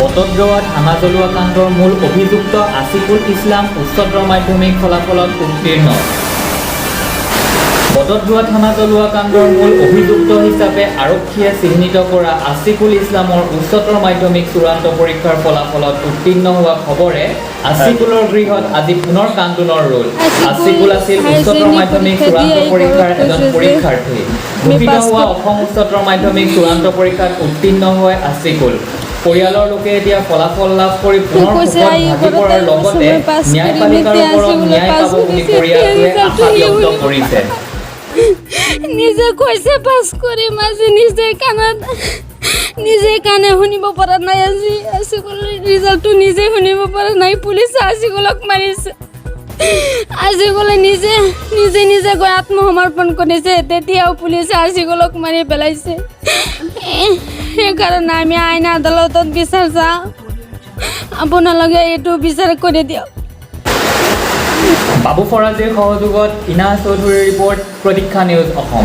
বটদ্ৰৱাত হানা জ্বলোৱা কাণ্ডৰ মূল অভিযুক্ত আছিকুল ইছলাম উচ্চতৰ মাধ্যমিক ফলাফলত উত্তীৰ্ণ। বটদ্ৰৱাত হানা জ্বলোৱা কাণ্ডৰ মূল অভিযুক্ত হিচাপে আৰক্ষীয়ে চিহ্নিত কৰা আছিকুল ইছলামৰ উচ্চতৰ মাধ্যমিক চূড়ান্ত পৰীক্ষাৰ ফলাফলত উত্তীৰ্ণ হোৱা খবৰে আছিকুলৰ গৃহত আজি পুনৰ কান্দোনৰ ৰোল। আছিকুল আছিল উচ্চতৰ মাধ্যমিক চূড়ান্ত পৰীক্ষাৰ এজন পৰীক্ষাৰ্থী। ঘোষিত হোৱা অসম উচ্চতৰ মাধ্যমিক চূড়ান্ত পৰীক্ষাত উত্তীৰ্ণ হয় আছিকুল। পৰিয়ালৰ লোকে এতিয়া ফলাফল লাভ কৰি পুনৰ সুখত ভাগি পৰাৰ লগতে ন্যায়পালিকাৰ ওপৰত ন্যায় পাব বুলি পৰিয়ালটোৱে আশা ব্যক্ত কৰিছে। নিজে কৈছে পাছ কৰিম, আজি নিজে কাণে শুনিব পৰা নাই। আজি ৰিজাল্টটো নিজে শুনিব পৰা নাই। পুলিচে আছিকুলক মাৰিছে। আছিকুলে নিজে গৈ আত্মসমৰ্পণ কৰিছে, তেতিয়াও পুলিচে আছিকুলক মাৰি পেলাইছে। সেইকাৰণে আমি আইন আদালতত বিচাৰ চাওঁ, আপোনালোকে এইটো বিচাৰ কৰি দিয়ক। বাবু ফৰাজীৰ সহযোগত ইনা চৌধুৰীৰ ৰিপৰ্ট, প্ৰতীক্ষা নিউজ অসম।